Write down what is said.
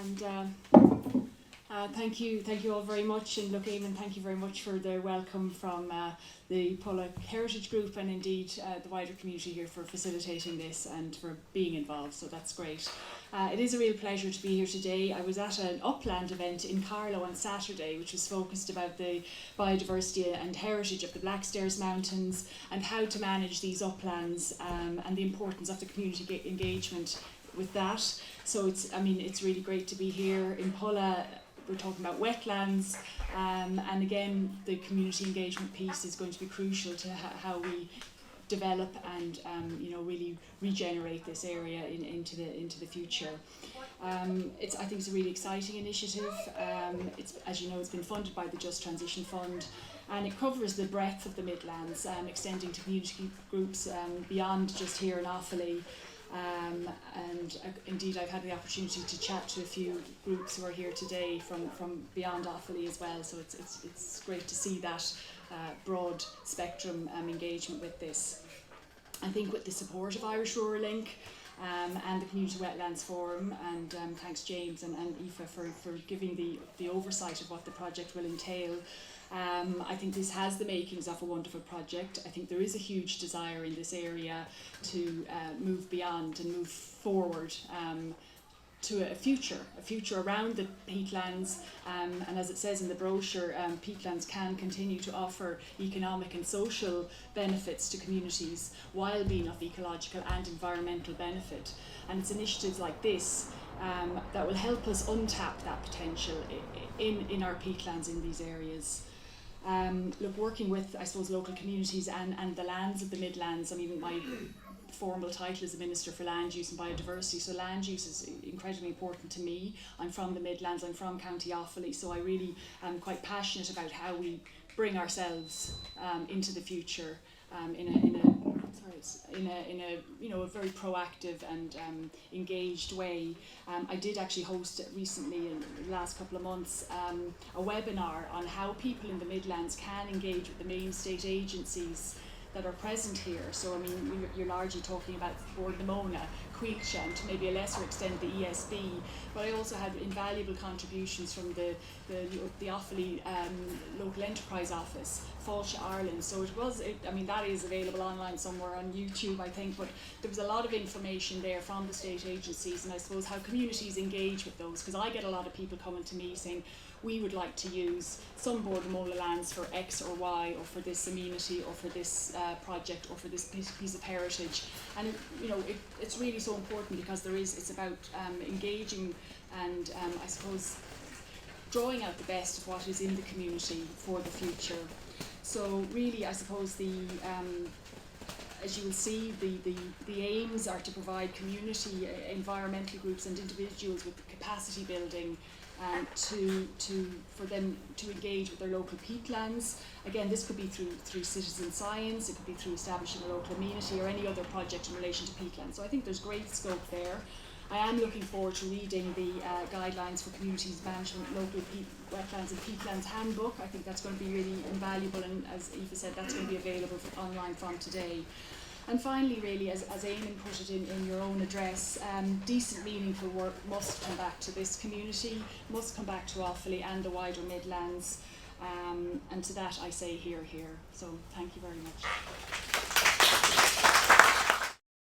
And thank you all very much, and look, Eamon, thank you very much for the welcome from the Pollack Heritage Group, and indeed the wider community here for facilitating this and for being involved, so that's great. It is a real pleasure to be here today. I was at an upland event in Carlow on Saturday, which was focused about the biodiversity and heritage of the Blackstairs Mountains and how to manage these uplands, and the importance of the community engagement with that. So it's really great to be here in Polla. We're talking about wetlands, and again the community engagement piece is going to be crucial to how we develop and really regenerate this area into the future. I think it's a really exciting initiative. It's, as you know, it's been funded by the Just Transition Fund, and it covers the breadth of the Midlands, extending to community groups beyond just here in Offaly. And indeed I've had the opportunity to chat to a few groups who are here today from beyond Offaly as well, so it's great to see that broad spectrum engagement with this. I think with the support of Irish Rural Link and the Community Wetlands Forum, and thanks James and Aoife for giving the oversight of what the project will entail. I think this has the makings of a wonderful project. I think there is a huge desire in this area to move beyond and move forward to a future around the peatlands, and as it says in the brochure, peatlands can continue to offer economic and social benefits to communities while being of ecological and environmental benefit. And it's initiatives like this that will help us untap that potential in our peatlands in these areas. Look, working with, I suppose, local communities and the lands of the Midlands. I mean, my formal title is a Minister for Land Use and Biodiversity, so land use is incredibly important to me. I'm from the Midlands, I'm from County Offaly, so I really am quite passionate about how we bring ourselves into the future in a very proactive and engaged way. I did actually host recently in the last couple of months a webinar on how people in the Midlands can engage with the main state agencies that are present here. So I mean, you're largely talking about Bord na Móna, Coillte, and to maybe a lesser extent the ESB, but I also had invaluable contributions from the Offaly Local Enterprise Office, Fáilte Ireland. So that is available online somewhere on YouTube, I think, but there was a lot of information there from the state agencies, and I suppose how communities engage with those, because I get a lot of people coming to me saying, we would like to use some Bord na Móna lands for X or Y, or for this amenity, or for this project, or for this piece of heritage. And it's really so important, because it's about engaging and I suppose drawing out the best of what is in the community for the future. So really, I suppose as you will see, the aims are to provide community, environmental groups and individuals with capacity building for them to engage with their local peatlands. Again, this could be through citizen science, it could be through establishing a local amenity or any other project in relation to peatlands. So I think there's great scope there. I am looking forward to reading the guidelines for communities management local wetlands and peatlands handbook. I think that's going to be really invaluable, and as Aoife said, that's going to be available online from today. And finally, really, as Eamon put it in your own address, decent, meaningful work must come back to this community, must come back to Offaly and the wider Midlands, and to that I say hear, hear. So thank you very much.